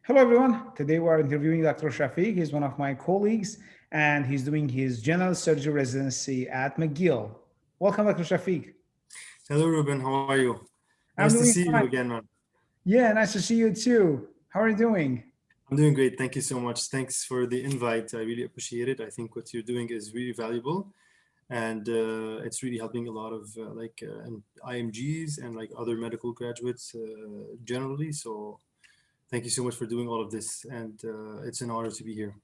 Hello, everyone. Today we are interviewing Dr. Shafic. He's one of my colleagues, and he's doing his general surgery residency at McGill. Welcome, Dr. Shafic. Hello, Ruben. How are you? I'm Nice to doing see you fine. again, man. Yeah, nice to see you too. How are you doing? I'm doing great. Thank you so much. Thanks for the invite. I really appreciate it. I think what you're doing is really valuable, and it's really helping a lot of and IMGs and like other medical graduates generally. So thank you so much for doing all of this, and it's an honor to be here.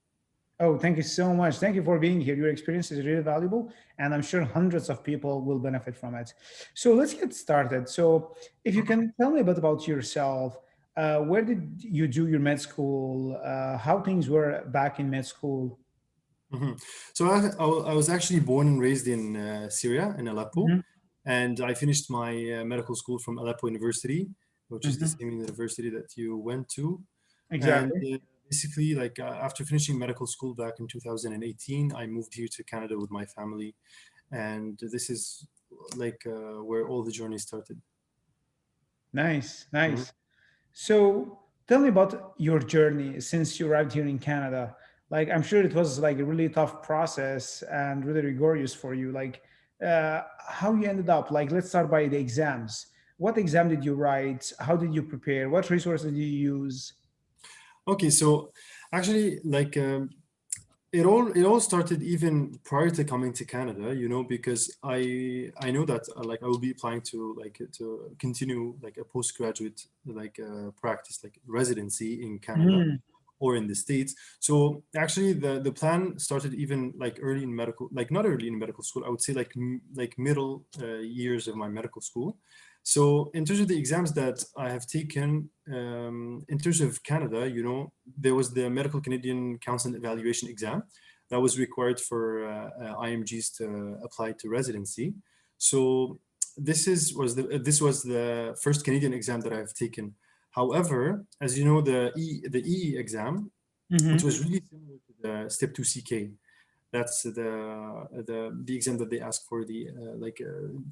Oh, thank you so much. Thank you for being here. Your experience is really valuable, and I'm sure hundreds of people will benefit from it. So let's get started. So, if you can tell me a bit about yourself, where did you do your med school? How things were back in med school? Mhm. So I was actually born and raised in Syria, in Aleppo, Mhm, and I finished my medical school from Aleppo University, which is the mhm. same university that you went to. And Exactly. basically, after finishing medical school back in 2018, I moved here to Canada with my family, and this is where all the journey started. Nice, Mhm. nice. So tell me about your journey since you arrived here in Canada. Like, I'm sure it was like a really tough process and really rigorous for you. Like, how you ended up? Like, let's start by the exams. What exam did you write? How did you prepare? What resources did you use? Okay, so actually, it all started even prior to coming to Canada, because I know that I will be applying to continue like a postgraduate practice like residency in Canada Mhm. or in the States. So actually the plan started even like early in medical, like not early in medical school, I would say like middle years of my medical school. So in terms of the exams that I have taken, in terms of Canada, there was the Medical Canadian Council Evaluation exam that was required for IMGs to apply to residency. So this was the first Canadian exam that I've taken. However, as you know, the EE exam, which Mhm. was really similar to the Step 2 CK, that's the exam that they ask for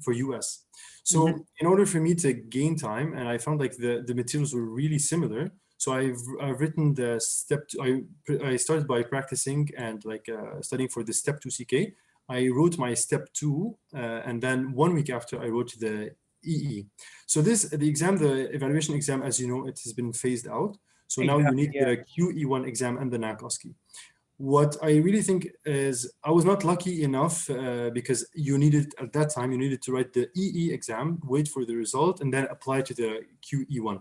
for US. Mhm. So in order for me to gain time, and I found like the materials were really similar. So I've written the step two, I started by practicing and studying for the Step 2 CK. I wrote my Step 2, and then 1 week after I wrote the EE. So the exam, the evaluation exam, as you know, it has been phased out. So now you Exactly. need Yeah. the QE1 exam and the NAC-OSCE. What I really think is I was not lucky enough because you needed at that time you needed to write the EE exam, wait for the result, and then apply to the QE1.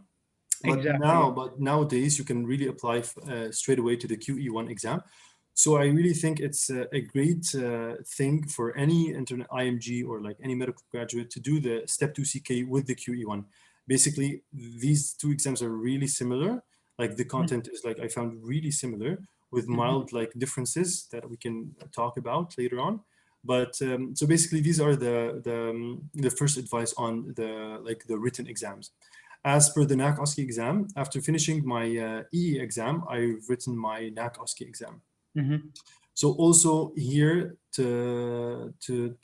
Exactly. But nowadays you can really apply straight away to the QE1 exam. So I really think it's a great thing for any internet IMG or like any medical graduate to do the Step 2 CK with the QE1. Basically, these two exams are really similar. Like the Mhm. content is like I found really similar with Mhm. mild like differences that we can talk about later on. But so basically, these are the first advice on the written exams. As per the NAC-OSCE exam, after finishing my EE exam, I've written my NAC-OSCE exam. Mhm. So also here to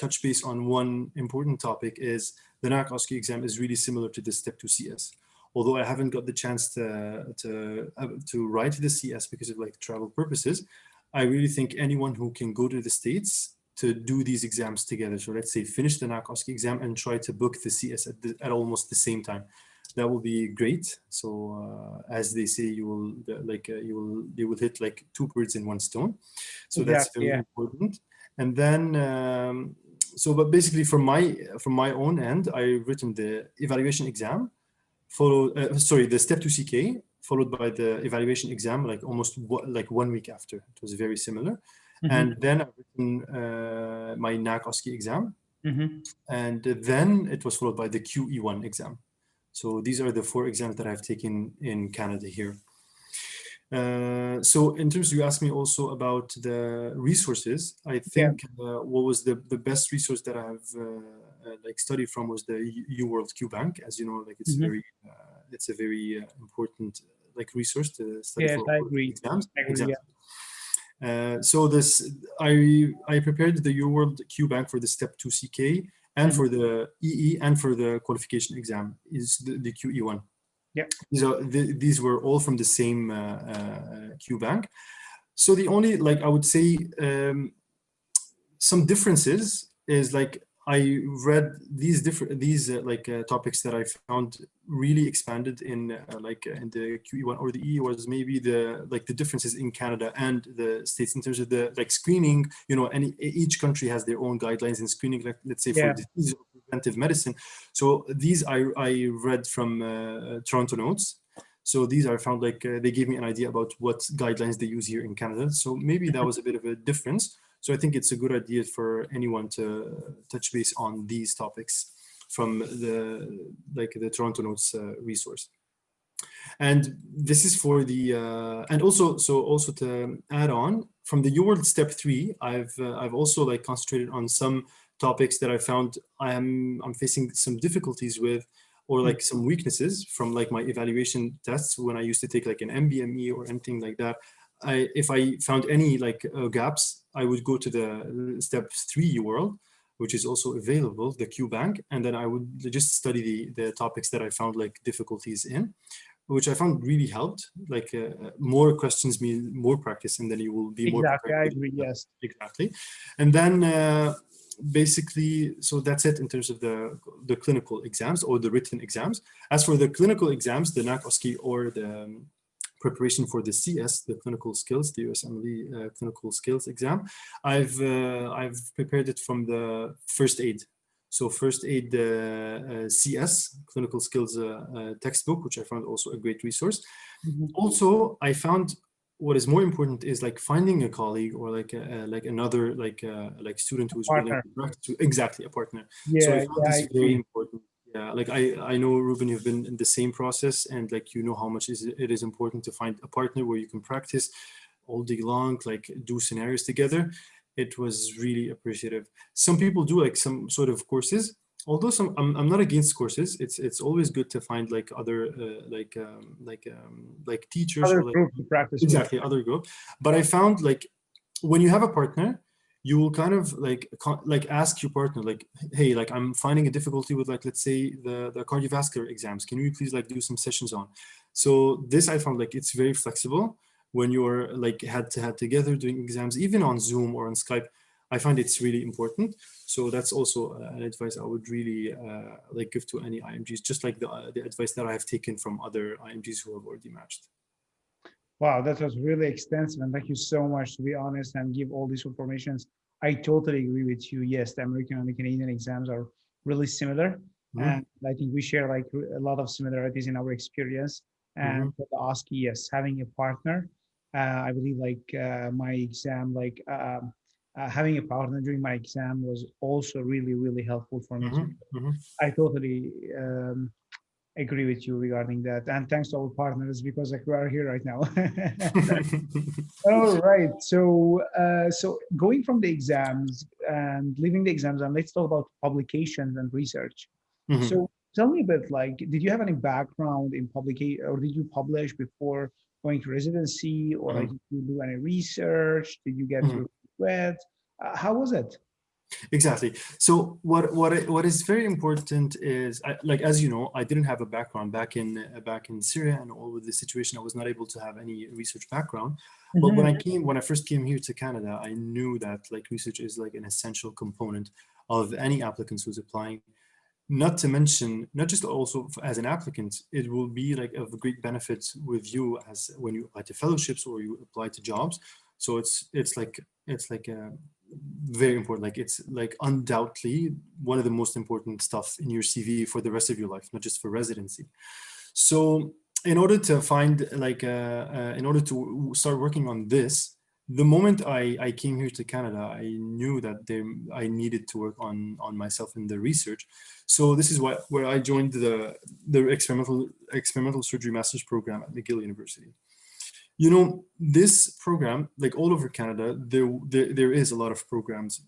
touch base on one important topic is the NAC-OSCE exam is really similar to the Step 2 CS. Although I haven't got the chance to write the CS because of like travel purposes, I really think anyone who can go to the States to do these exams together. So let's say finish the NAC-OSCE exam and try to book the CS at almost the same time. That will be great. So as they say, you will hit like two birds in one stone. So that's Exactly. very Yeah. important. And then but basically from my own end, I've written the evaluation exam, the Step 2 CK, followed by the evaluation exam, like almost like 1 week after. It was very similar. Mhm. And then I've written my NAC-OSCE exam, Mhm. and then it was followed by the QE1 exam. So these are the four exams that I've taken in Canada here. So in terms, you asked me also about the resources. I Yeah. think what was the best resource that I've studied from was the UWorld QBank. As you know, like Mhm. it's a very important like resource to study Yes, for I all agree. exams. I agree. Exactly. So I prepared the UWorld QBank for the Step 2 CK and Yeah. for the EE and for the qualification exam is the QE1. Yeah. These were all from the same Q bank. So the only, like, I would say some differences is, like, I read these topics that I found really expanded in in the QE1 or the E was maybe the differences in Canada and the States in terms of the screening. And each country has their own guidelines in screening, like, let's say, for disease or preventive medicine. So these I read from Toronto Notes. So these I found they gave me an idea about what guidelines they use here in Canada. So maybe that was a bit of a difference. So I think it's a good idea for anyone to touch base on these topics from the Toronto Notes resource. And this is for the and also to add on from the UWorld Step 3, I've also concentrated on some topics that I found I'm facing some difficulties with, or some weaknesses from my evaluation tests when I used to take an MBME or anything like that. If I found any gaps, I would go to the Step 3 UWorld, which is also available, the Q bank, and then I would just study the topics that I found difficulties in, which I found really helped. More questions mean more practice, and then you will be more exactly. prepared. I agree. Yes. Exactly. And then basically, so that's it in terms of the clinical exams or the written exams. As for the clinical exams, the NAC-OSCe or the preparation for the CS, the clinical skills, the USMLE clinical skills exam, I've prepared it from the first aid. So first aid CS, clinical skills textbook, which I found also a great resource. Also, I found what is more important is finding a colleague or another student who's willing to practice. Exactly, a partner. So I found this very important. Yeah, I know, Roupen, you've been in the same process, and you know how much it is important to find a partner where you can practice all day long, do scenarios together. It was really appreciative. Some people do some sort of courses, although I'm not against courses. It's always good to find other teachers Other or group to practice exactly with. other group. But I found when you have a partner, you will kind of ask your partner hey, I'm finding a difficulty with let's say the cardiovascular exams. Can you please do some sessions on? So this I found it's very flexible when you're head to head together doing exams, even on Zoom or on Skype. I find it's really important. So that's also an advice I would really give to any IMGs, just like the advice that I have taken from other IMGs who have already matched. Wow, that was really extensive, and thank you so much to be honest and give all these informations. I totally agree with you. Yes, the American and the Canadian exams are really similar, and I think we share a lot of similarities in our experience. And for the OSCE, yes, having a partner, I believe my exam, having a partner during my exam was also really helpful for me too. I totally agree with you regarding that, and thanks to our partners because we are here right now. All right, so going from the exams and leaving the exams, and let's talk about publications and research. So tell me a bit, did you have any background in publication, or did you publish before going to residency, or did you do any research? Did you get your wet? How was it? Exactly. So what is very important is, as you know, I didn't have a background back in Syria, and all with the situation, I was not able to have any research background. But when I first came here to Canada, I knew that research is an essential component of any applicant who's applying. Not to mention, not just also as an applicant, it will be of great benefit with you as when you apply to fellowships or you apply to jobs. So it's very important. It's undoubtedly one of the most important stuff in your CV for the rest of your life, not just for residency. So in order to find in order to start working on this, the moment I came here to Canada, I knew that I needed to work on myself in the research. So this is where I joined the experimental surgery master's program at McGill University. You know, this program, all over Canada, there is a lot of programs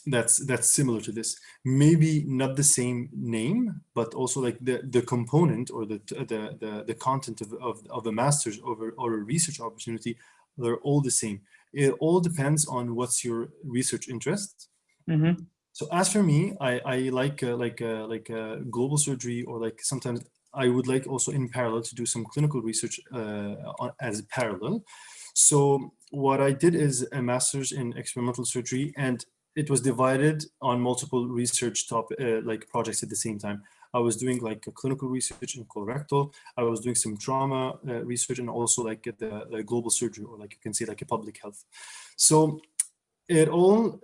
that's similar to this. Maybe not the same name, but also the component or the content of a master's or a research opportunity, they're all the same. It all depends on what's your research interest. So as for me, I like global surgery, or sometimes I would like also in parallel to do some clinical research as parallel. So what I did is a master's in experimental surgery, and it was divided on multiple research like projects at the same time. I was doing like a clinical research in colorectal. I was doing some trauma research, and also like the global surgery, or like you can say like a public health. So it all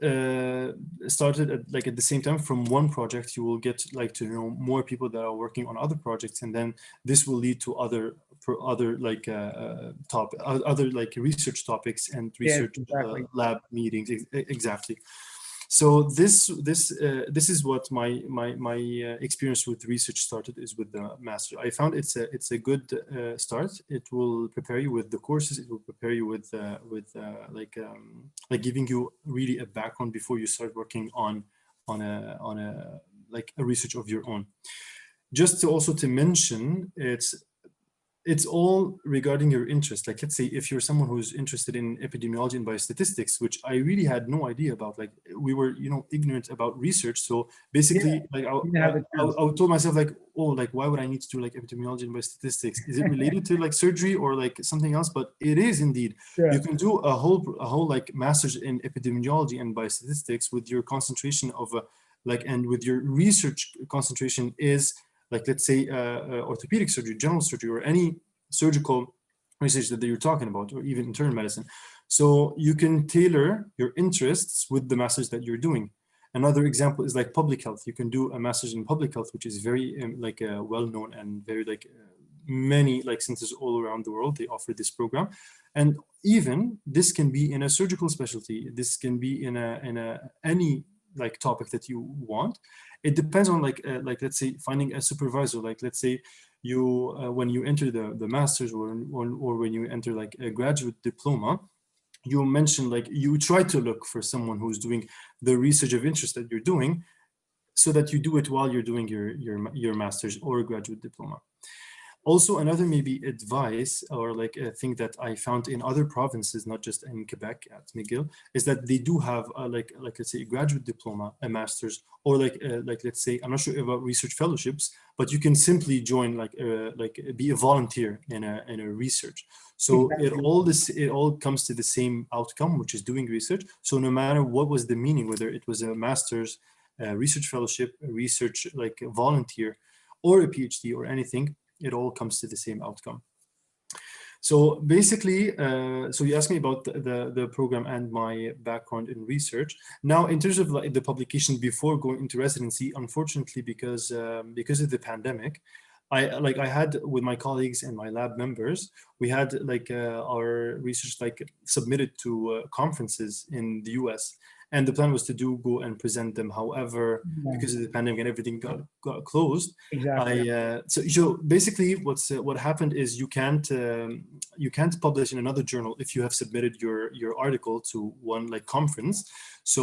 started at the same time. From one project, you will get like to know more people that are working on other projects, and then this will lead to other like other like research topics and Yes, research exactly. lab meetings. Exactly. So this is what my experience with research started, is with the master. I found it's a good start. It will prepare you with the courses. It will prepare you with like giving you really a background before you start working on a like a research of your own. Just to also to mention, it's all regarding your interest. Like, let's say if you're someone who's interested in epidemiology and biostatistics, which I really had no idea about, like we were, ignorant about research. So Yeah, basically, like you didn't have the chance. I told myself like, oh, like why would I need to do like epidemiology and biostatistics? Is it related to like surgery or like something else? But it is indeed. Yeah, You can do a whole like master's in epidemiology and biostatistics with your concentration of and with your research concentration is like, let's say, orthopedic surgery, general surgery, or any surgical research that you're talking about, or even internal medicine. So you can tailor your interests with the masters that you're doing. Another example is like public health. You can do a master's in public health, which is very well known, and very many like centers all around the world, they offer this program. And even this can be in a surgical specialty. This can be in a any like topic that you want. It depends on like let's say finding a supervisor. Like, let's say you when you enter the masters, or when you enter like a graduate diploma, you mentioned like you try to look for someone who's doing the research of interest that you're doing, so that you do it while you're doing your masters or graduate diploma. Also, another maybe advice, or like a thing that I found in other provinces, not just in Quebec at McGill, is that they do have like let's say a graduate diploma, a master's, or like let's say, I'm not sure about research fellowships, but you can simply join like be a volunteer in a research. So exactly. it all comes to the same outcome, which is doing research. So no matter what was the meaning, whether it was a master's, a research fellowship, a research like a volunteer, or a PhD, or anything, it all comes to the same outcome. So basically, so you asked me about the program and my background in research. Now, in terms of like the publication before going into residency, unfortunately, because of the pandemic, I had with my colleagues and my lab members, we had like our research like submitted to conferences in the US. And the plan was to go and present them. However, Yeah, because of the pandemic and everything got closed, exactly. so basically what happened is you can't publish in another journal if you have submitted your article to one like conference. So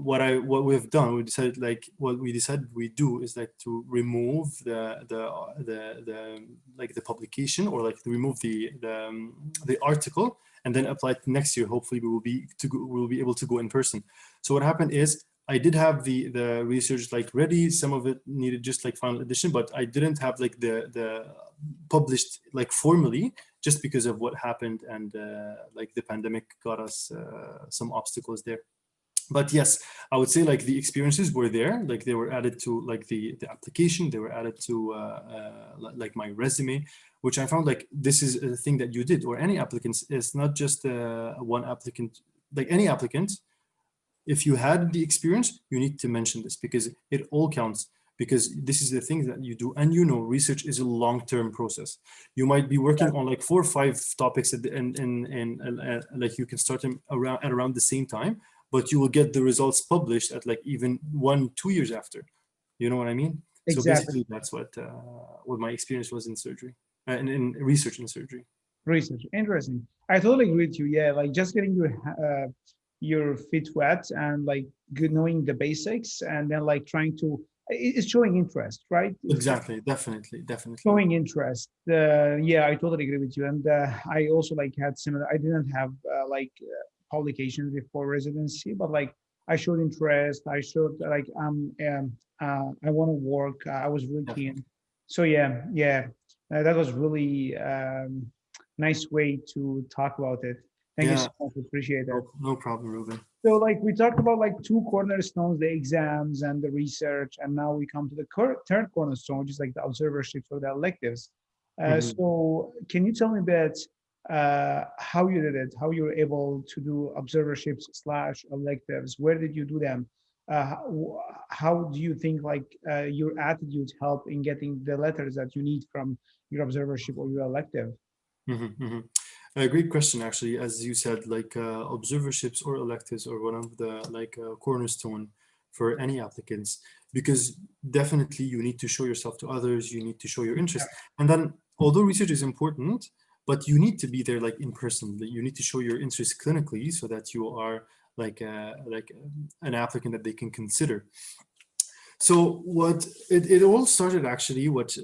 what we've done, we decided we do is like to remove the publication, or like to remove the article, and then apply it next year. Hopefully we will be able to go in person. So what happened is, I did have the research like ready. Some of it needed just like final edition, but I didn't have like the published like formally, just because of what happened, and like the pandemic got us some obstacles there. But yes, I would say like the experiences were there, like they were added to like the application, they were added to like my resume, which I found like this is a thing that you did, or any applicants. It's not just one applicant, like any applicant. If you had the experience, you need to mention this, because it all counts, because this is the thing that you do. And research is a long-term process. You might be working on like 4 or 5 topics at the end, and like you can start them around the same time, but you will get the results published at like even 1-2 years after. You know what I mean? So Exactly. basically, that's what my experience was in surgery, and in research in surgery. Research. Interesting. I totally agree with you. Yeah, like just getting your feet wet, and like good knowing the basics, and then like trying to it's showing interest, right? It's Exactly, definitely. showing interest. Yeah, I totally agree with you. And I also like had similar. I didn't have publications before residency, but like I showed interest. I showed like I want to work. I was really keen. Definitely. So yeah, that was really nice way to talk about it. Thank you Yeah, so much. Appreciate it. no problem, Ruben. So like we talked about like two cornerstones, the exams and the research, and now we come to the third cornerstone, which is like the observerships or the electives. Mhm. So can you tell me a bit how you did it, how you were able to do observerships slash electives? Where did you do them? How do you think like your attitude helped in getting the letters that you need from your observership or your elective? A great question, actually. As you said, like observerships or electives are one of the like cornerstone for any applicants, because definitely you need to show yourself to others, you need to show your interest. And then, although research is important, but you need to be there like in person. You need to show your interest clinically so that you are like an applicant that they can consider. So what it all started actually, what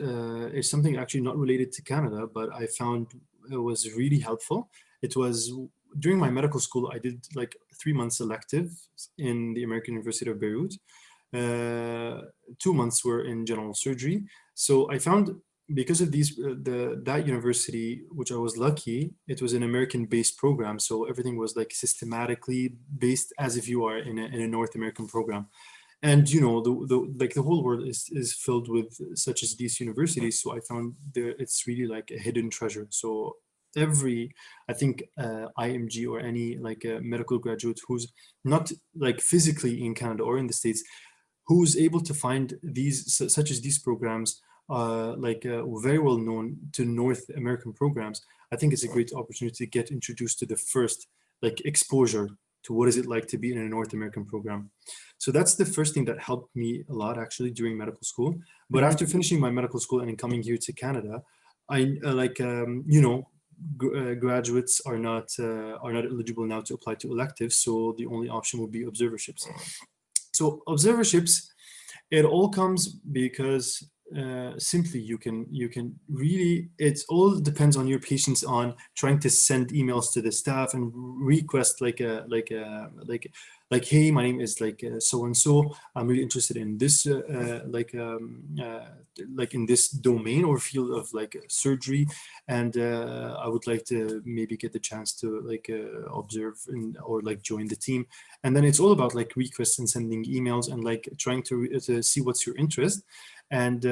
is something actually not related to Canada, but I found it was really helpful. It was during my medical school, I did like 3 months elective in the American University of Beirut. 2 months were in general surgery. So I found, because of these, that university, which I was lucky, it was an American-based program. So everything was like systematically based as if you are in a North American program. And you know, the whole world is filled with such as these universities. So I found it's really like a hidden treasure. So every, I think IMG or any like a medical graduate who's not like physically in Canada or in the States, who's able to find these such as these programs very well known to North American programs, I think it's a great opportunity to get introduced to the first like exposure to what is it like to be in a North American program. So that's the first thing that helped me a lot actually during medical school. But Mhm. after finishing my medical school and coming here to Canada, I you know, graduates are not eligible now to apply to electives, so the only option would be observerships. So observerships, it all comes because simply you can really, it all depends on your patience on trying to send emails to the staff and request like hey, my name is like so and so, I'm really interested in this like in this domain or field of like surgery, and I would like to maybe get the chance to like observe or like join the team. And then it's all about like requests and sending emails and like trying to see what's your interest. And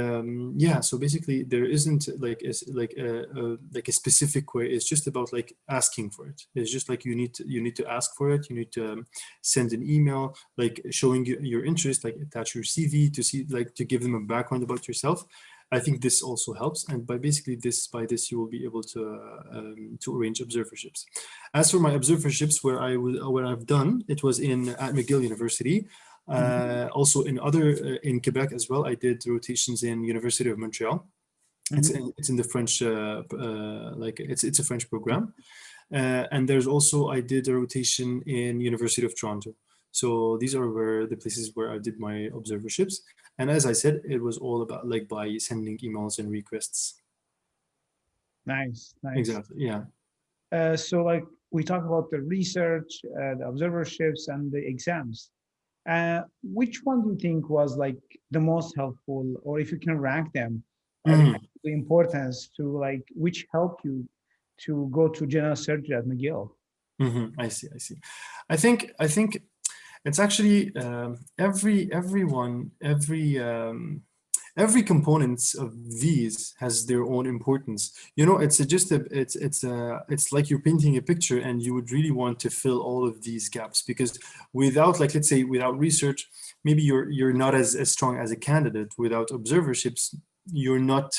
yeah, so basically there isn't like a specific way. It's just about like asking for it. It's just like you need to ask for it. You need to send an email like showing your interest, like attach your CV to see, like to give them a background about yourself. I think this also helps, and by this you will be able to arrange observerships. As for my observerships, where I've done, it was at McGill University. Mhm. Also in Quebec as well. I did rotations in University of Montreal. Mhm. It's in the French like it's a French program. And there's also, I did a rotation in University of Toronto. So these are the places where I did my observerships. And as I said, it was all about like by sending emails and requests. Nice, nice. Exactly. Yeah. So like we talk about the research, the observerships, and the exams. Which one do you think was like the most helpful, or if you can rank them, Mhm. the importance to like which helped you to go to general surgery at McGill? I see. I see. I think it's actually every components of these has their own importance. You know, it's like you're painting a picture, and you would really want to fill all of these gaps, because without, like, let's say without research, maybe you're not as strong as a candidate. Without observerships, you're not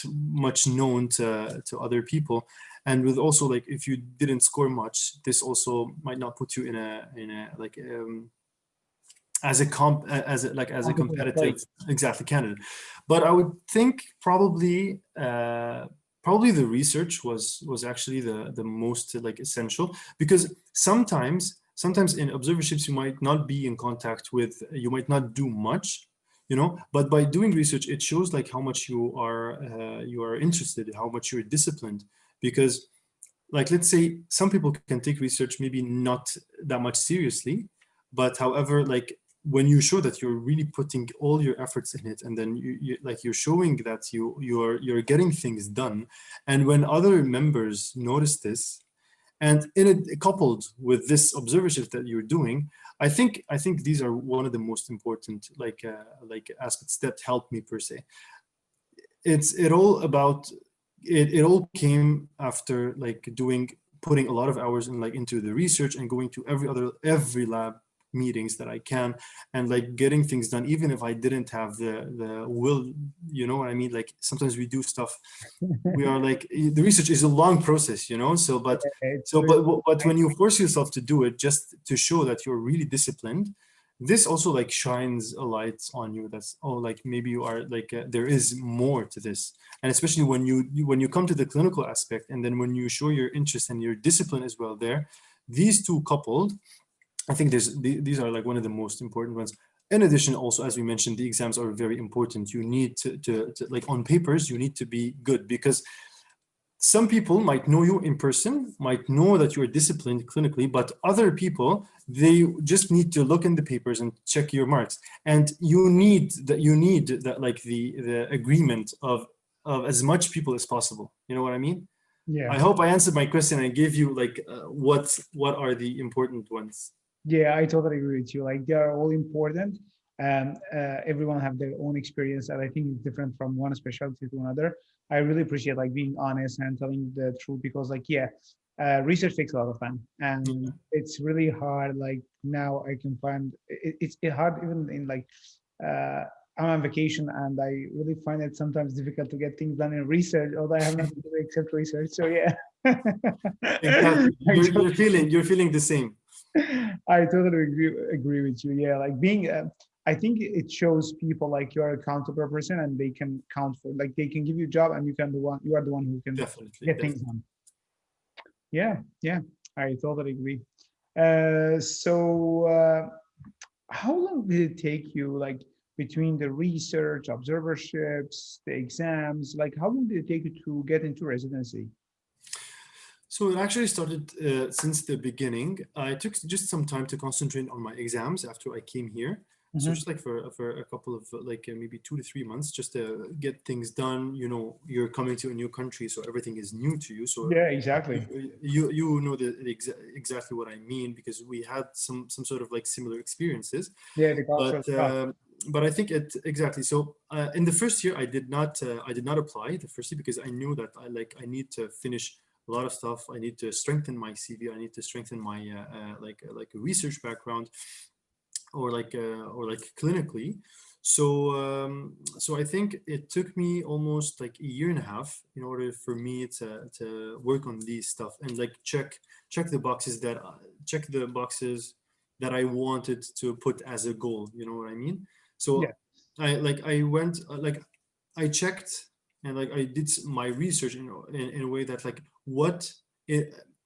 much known to other people. And with also, like, if you didn't score much, this also might not put you in a like as a as a Competitive competitive, place. exactly, candidate. But I would think probably the research was actually the most like essential, because sometimes in observerships you might not be in contact with, you might not do much, you know, but by doing research it shows like how much you are interested, how much you're disciplined. Because, like, let's say some people can take research maybe not that much seriously, but however, like, when you show that you're really putting all your efforts in it, and then you're showing that you're getting things done, and when other members notice this, and in it coupled with this observership that you're doing, I think these are one of the most important like aspects that help me per se. It all came after like putting a lot of hours in like into the research and going to every lab meetings that I can, and like getting things done even if I didn't have the will, you know what I mean? Like sometimes we do stuff, we are like, the research is a long process, you know, but when you force yourself to do it just to show that you're really disciplined, this also like shines a light on you. That's, oh, like maybe you are like there is more to this. And especially when you come to the clinical aspect, and then when you show your interest and your discipline as well there, these two coupled, I think these are like one of the most important ones. In addition, also, as we mentioned, the exams are very important. You need to like on papers, you need to be good, because some people might know you in person, might know that you're disciplined clinically, but other people, they just need to look in the papers and check your marks. And you need that like the agreement of as much people as possible. You know what I mean? Yeah. I hope I answered my question and gave you like what are the important ones. Yeah, I totally agree with you. Like they are all important, and everyone have their own experience, and I think it's different from one specialty to another. I really appreciate like being honest and telling the truth, because like research takes a lot of time, and it's really hard. Like now I can find it's hard even in like I'm on vacation, and I really find it sometimes difficult to get things done in research, although I have nothing to do except research. So yeah. Exactly. You're feeling the same. I totally agree with you. Yeah, like being, I think it shows people like you are accountable person, and they can count for, like they can give you a job, and you are the one who can get things done. Yeah, yeah, I totally agree. How long did it take you, like between the research, observerships, the exams? Like, how long did it take you to get into residency? So it actually started since the beginning. I took just some time to concentrate on my exams after I came here. So just like for a couple of like maybe 2 to 3 months, just to get things done. You know, you're coming to a new country, so everything is new to you. So yeah, exactly. You know exactly what I mean, because we had some sort of like similar experiences. Yeah, the cultural stuff. But I think it exactly. So in the first year, I did not apply the first year, because I knew that I need to finish a lot of stuff. I need to strengthen my CV. I need to strengthen my like a research background, or like clinically. So I think it took me almost like a year and a half in order for me to work on these stuff, and like check the boxes that I wanted to put as a goal. You know what I mean? So Yeah. I went I checked, and like I did my research in a way that like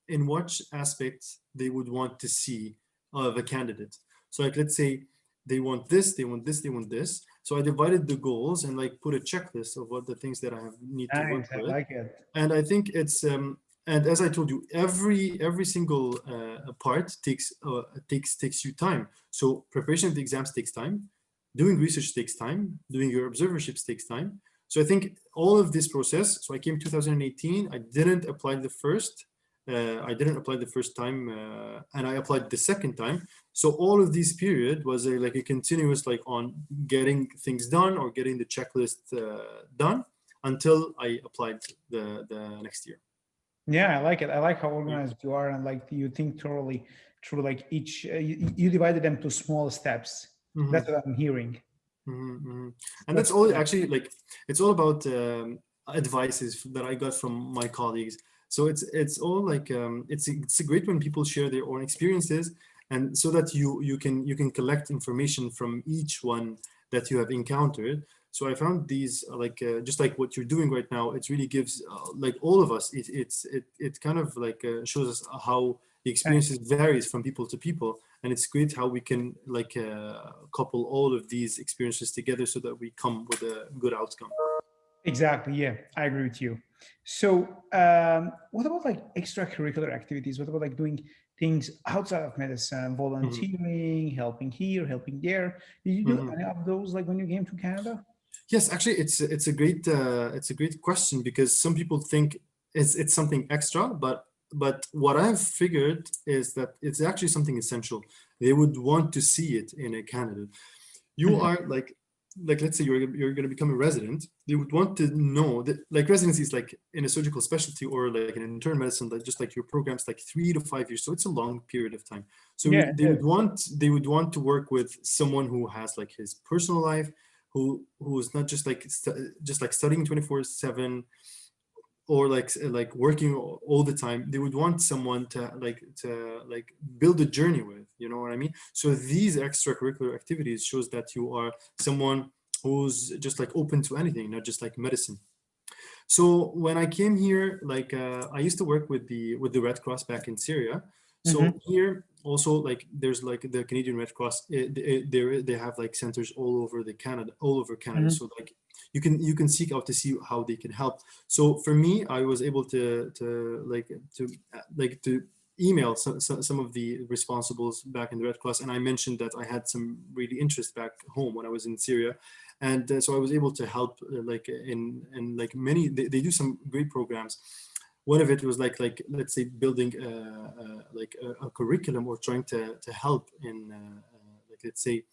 in what aspects they would want to see of a candidate. So like let's say they want this, they want this, they want this. So I divided the goals and like put a checklist of what the things that I need to work Nice, I with. like it. And I think it's and as I told you, every single part takes you time. So preparation of the exams takes time, doing research takes time, doing your observerships takes time. So I think all of this process. So I came 2018. I didn't apply the first. I didn't apply the first time, and I applied the second time. So all of this period was like a continuous like on getting things done or getting the checklist done until I applied the next year. Yeah, I like it. I like how organized you are, and like you think thoroughly through like each. You divided them to small steps. That's Mm-hmm. what I'm hearing. Mm-hmm. And that's That's all cool. actually like it's all about advices that I got from my colleagues. So it's all like it's great when people share their own experiences, and so that you can collect information from each one that you have encountered. So I found these like just like what you're doing right now. It really gives like all of us. It kind of like shows us how the Thanks. experiences varies from people to people, and it's great how we can like couple all of these experiences together so that we come with a good outcome. Exactly. Yeah, I agree with you. So, what about like extracurricular activities? What about like doing things outside of medicine, Mhm, volunteering, helping here, helping there? Did you do mhm. any of those like when you came to Canada? Yes, actually, it's a great question because some people think it's something extra, but what I've figured is that it's actually something essential. They would want to see it in a candidate. You Mhm. are like let's say you're going to become a resident. They would want to know that like residency is like in a surgical specialty or like an internal medicine, like just like your program's like 3 to 5 years, so it's a long period of time. So Yeah, they it would is. want to work with someone who has like his personal life, who's not just like just like studying 24/7 or like working all the time. They would want someone to build a journey with, you know what I mean? So these extracurricular activities shows that you are someone who's just like open to anything, not just like medicine. So when I came here, like I used to work with the Red Cross back in Syria. Hmm. So here also like there's like the Canadian Red Cross. They have like centers all over Canada. Hmm. So like you can seek out to see how they can help. So for me, I was able to email some of the responsibles back in the Red Cross, and I mentioned that I had some really interest back home when I was in Syria, and so I was able to help like in like many. They do some great programs. One of it was like let's say building a curriculum or trying to help in like let's say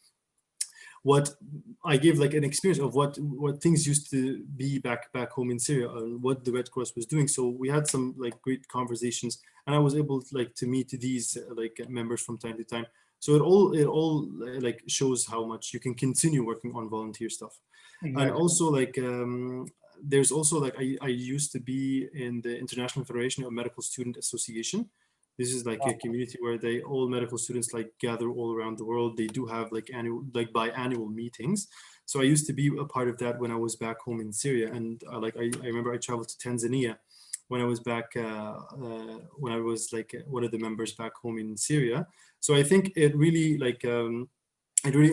what I gave like an experience of what things used to be back home in Syria and what the Red Cross was doing. So we had some like great conversations, and I was able to meet these members from time to time. So it all like shows how much you can continue working on volunteer stuff. And Exactly. also there's also like I used to be in the International Federation of Medical Student Association. This is like a Wow. community where they all medical students like gather all around the world. They do have like annual like biannual meetings. So I used to be a part of that when I was back home in Syria, and I remember I traveled to Tanzania when I was back when I was like one of the members back home in Syria. So I think it really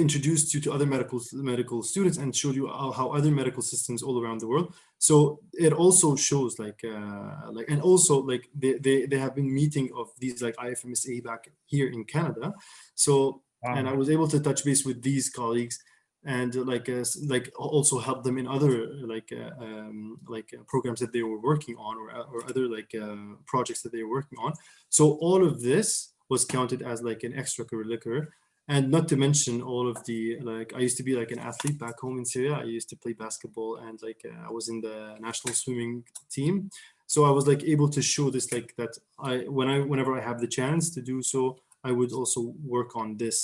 introduced you to other medical students and showed you how other medical systems all around the world. So it also shows and also like they have been meeting of these like IFMSA back here in Canada. So and I Wow. was able to touch base with these colleagues and like also help them in other programs that they were working on or other projects that they were working on. So all of this was counted as like an extracurricular, and not to mention all of the like I used to be like an athlete back home in Syria. I used to play basketball and I was in the national swimming team. So I was like able to show this like that whenever I have the chance to do so, I would also work on this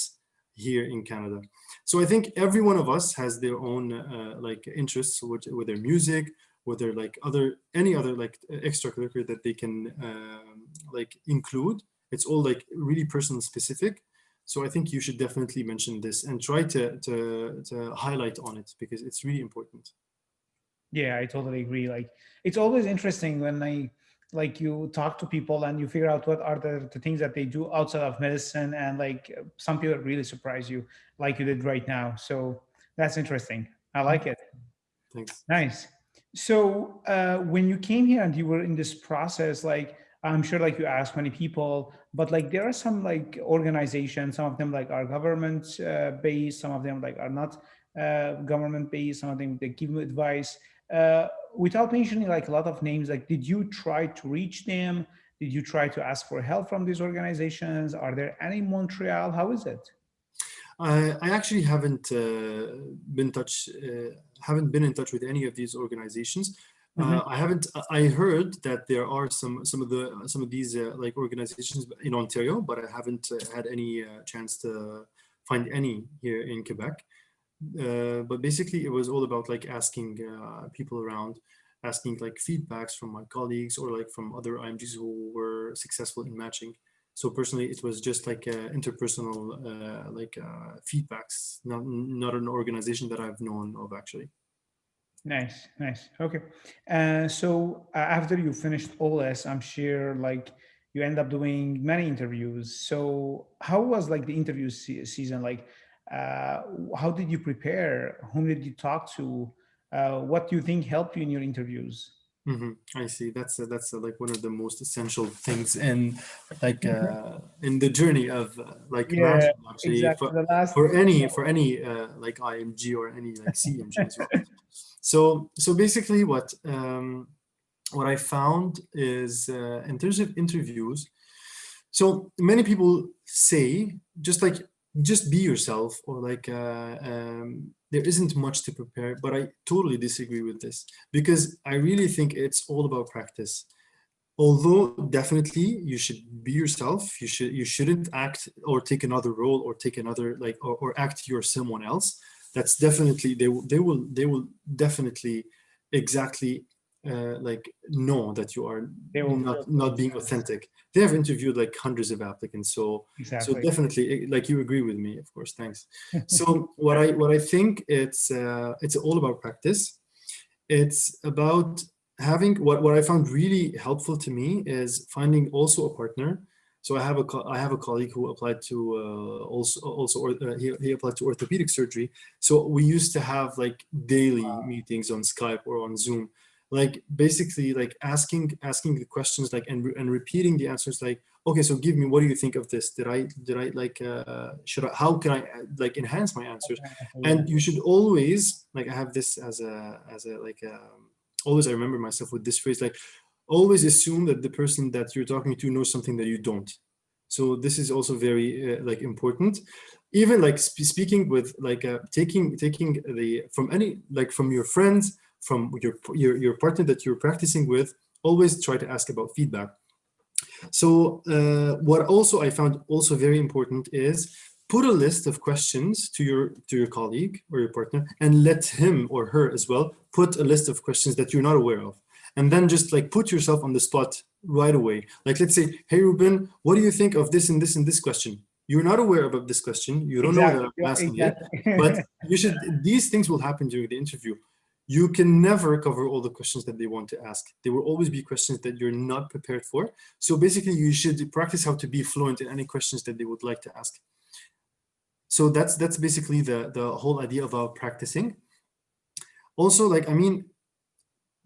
here in Canada. So I think every one of us has their own like interests with their music, with their like other any other like extracurricular that they can like include. It's all like really person specific. So I think you should definitely mention this and try to highlight on it because it's really important. Yeah, I totally agree. Like, it's always interesting when like you talk to people and you figure out what are the things that they do outside of medicine, and like some people really surprise you, like you did right now. So that's interesting. I like it. Thanks. Nice. So when you came here and you were in this process, like I'm sure like you asked many people, but like there are some like organizations, some of them like are government based, some of them like are not government based, some of them they give you advice. Without mentioning like a lot of names, like did you try to reach them? Did you try to ask for help from these organizations? Are there any in Montreal? How is it? I actually haven't been in touch with any of these organizations. Hmm. I haven't. I heard that there are some of these like organizations in Ontario, but I haven't had any chance to find any here in Quebec. But basically, it was all about like asking people around, asking like feedbacks from my colleagues or like from other IMGs who were successful in matching. So personally, it was just like interpersonal feedbacks, not an organization that I've known of actually. Nice, nice. Okay. So after you finished all this, I'm sure like you end up doing many interviews. So how was like the interview season? Like, uh, how did you prepare? Whom did you talk to? What do you think helped you in your interviews? I see. That's like one of the most essential things in like in the journey of like Yeah, management, actually, exactly. The last, for any like IMG or any like CMG as well. So basically, what I found is in terms of interviews, so many people say just be yourself, or like there isn't much to prepare, but I totally disagree with this, because I really think it's all about practice. Although definitely you should be yourself, you shouldn't act or take another role or take another like or act you're someone else. That's definitely they will definitely exactly like know that you are they will filter not it. being authentic. They have interviewed like hundreds of applicants, so Exactly. definitely, like, you agree with me, of course. Thanks. So what I think it's all about practice. It's about having what I found really helpful to me is finding also a partner. So I have a colleague who applied to he applied to orthopedic surgery. So we used to have like daily meetings on Skype or on Zoom, like basically like asking the questions, like, and repeating the answers, like, okay, so give me, what do you think of this? Did I like should I how can I like enhance my answers? Yeah. And you should always, like, I have this as a like always, I remember myself with this phrase, like, always assume that the person that you're talking to knows something that you don't. So this is also very like important. Even like speaking with like taking the from any, like, from your friends, from your partner that you're practicing with, always try to ask about feedback. So what also I found also very important is put a list of questions to your colleague or your partner, and let him or her as well put a list of questions that you're not aware of. And then just like put yourself on the spot right away. Like, let's say, hey Ruben, what do you think of this and this and this question? You're not aware about this question. You don't know that Exactly. I'm asking it, but Exactly. you should. These things will happen during the interview. You can never cover all the questions that they want to ask. There will always be questions that you're not prepared for. So basically, you should practice how to be fluent in any questions that they would like to ask. So that's basically the whole idea about practicing. Also, like, I mean,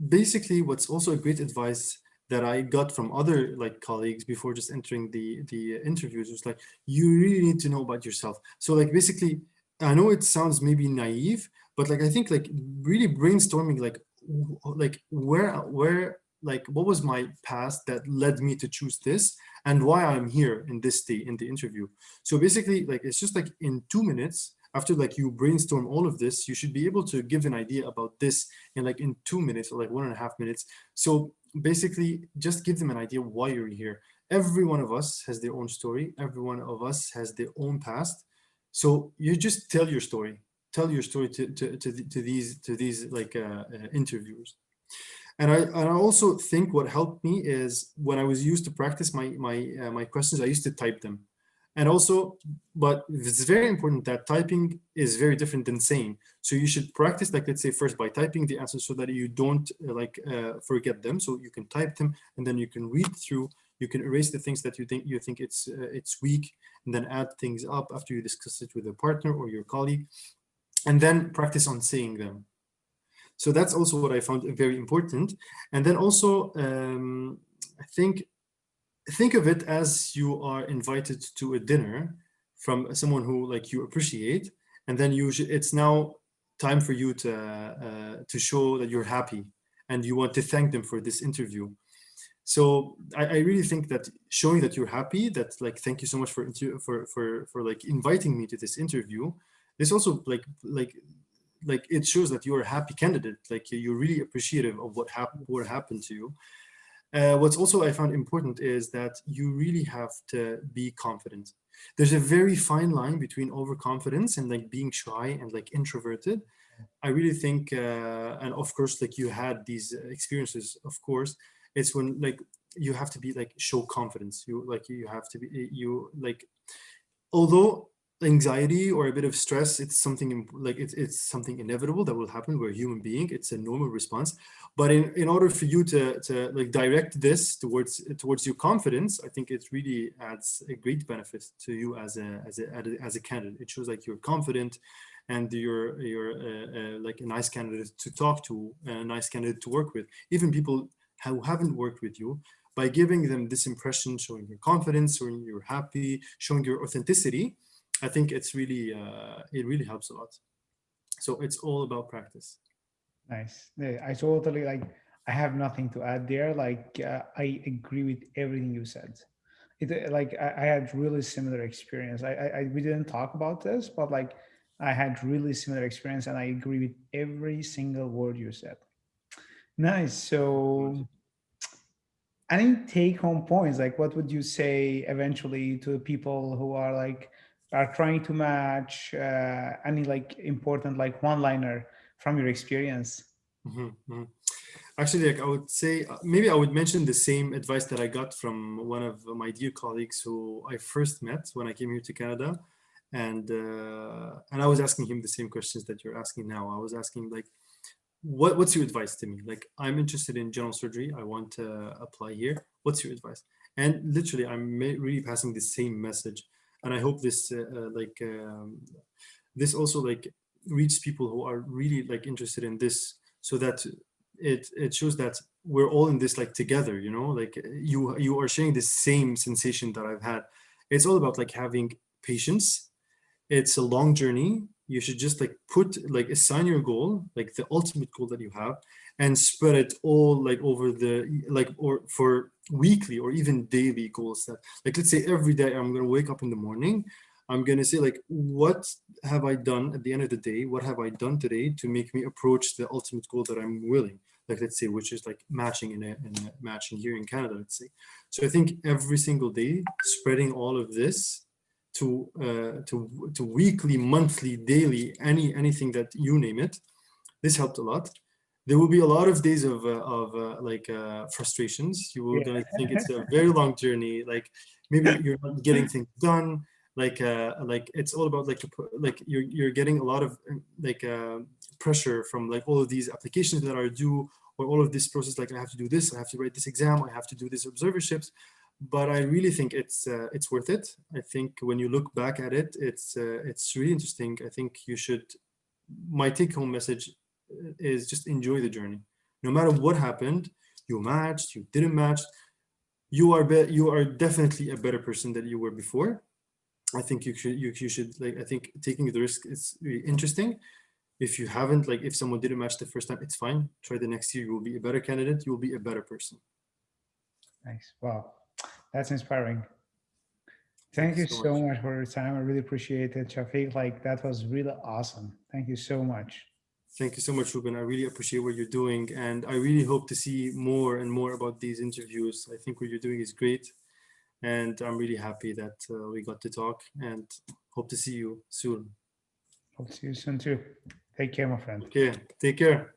basically, what's also a great advice that I got from other like colleagues before just entering the interviews was like, you really need to know about yourself. So like basically, I know it sounds maybe naive, but like I think like really brainstorming, like where like what was my past that led me to choose this, and why I'm here in this day in the interview. So basically, like, it's just like in 2 minutes after like you brainstorm all of this, you should be able to give an idea about this in 2 minutes or like 1.5 minutes. So basically, just give them an idea why you're here. Every one of us has their own story. Every one of us has their own past. So you just tell your story. Tell your story to these like interviewers. And I also think what helped me is when I was used to practice my questions, I used to type them. And also, but it's very important that typing is very different than saying. So you should practice, like, let's say, first by typing the answers so that you don't forget them. So you can type them, and then you can read through. You can erase the things that you think it's weak, and then add things up after you discuss it with a partner or your colleague, and then practice on saying them. So that's also what I found very important. And then also, I think of it as you are invited to a dinner from someone who like you appreciate, and then it's now time for you to show that you're happy and you want to thank them for this interview. So I really think that showing that you're happy, that like, thank you so much for like inviting me to this interview. This also like it shows that you're a happy candidate, like you're really appreciative of what happened to you. What's also I found important is that you really have to be confident. There's a very fine line between overconfidence and like being shy and like introverted. I really think, and of course, like you had these experiences, of course, it's when like you have to be like show confidence. You have to be you like, although anxiety or a bit of stress, it's something like it's something inevitable that will happen. We're a human being, it's a normal response. But in order for you to like direct this towards your confidence, I think it really adds a great benefit to you as a candidate. It shows like you're confident, and you're like a nice candidate to talk to, a nice candidate to work with. Even people who haven't worked with you, by giving them this impression, showing your confidence, showing you're happy, showing your authenticity, I think it's really it really helps a lot. So it's all about practice. Nice. Yeah, I totally like. I have nothing to add there. Like I agree with everything you said. Like I had really similar experience. We didn't talk about this, but like I had really similar experience, and I agree with every single word you said. Nice. So, any take-home points? Like, what would you say eventually to people who are like are trying to match? Any like important like one-liner from your experience? Mhm, mhm. Actually, like I would say, maybe I would mention the same advice that I got from one of my dear colleagues who I first met when I came here to Canada, and I was asking him the same questions that you're asking now. I was asking like, what's your advice to me? Like, I'm interested in general surgery. I want to apply here. What's your advice? And literally, I'm really passing the same message, and I hope this this also like reach people who are really like interested in this, so that it shows that we're all in this like together, you know, like you are sharing the same sensation that I've had. It's all about like having patience. It's a long journey. You should just like put like assign your goal, like the ultimate goal that you have, and spread it all like over the like, or for weekly or even daily goals. That like, let's say every day I'm going to wake up in the morning, I'm going to say like, what have I done at the end of the day? What have I done today to make me approach the ultimate goal that I'm willing, like, let's say, which is like matching in a matching here in Canada, let's say. So I think every single day spreading all of this to weekly, monthly, daily, anything that you name it. This helped a lot. There will be a lot of days of frustrations. You will Yeah. gonna think it's a very long journey. Like maybe you're not getting things done. Like it's all about like you're getting a lot of pressure from like all of these applications that are due, or all of this process. Like I have to do this, I have to write this exam, I have to do this observerships. But I really think it's worth it. I think when you look back at it, it's really interesting. I think you should. My take-home message is just enjoy the journey. No matter what happened, you matched, you didn't match, you are definitely a better person than you were before. I think you should like, I think taking the risk is really interesting. If you haven't, like if someone didn't match the first time, it's fine. Try the next year. You will be a better candidate. You will be a better person. Nice. Wow. That's inspiring. Thank Thank you you so so much. much for your time. I really appreciate it, Shafiq. Like that was really awesome. Thank you so much. Thank you so much, Ruben. I really appreciate what you're doing, and I really hope to see more and more about these interviews. I think what you're doing is great, and I'm really happy that we got to talk, and hope to see you soon. Hope to see you soon too. Take care, my friend. Okay, take care.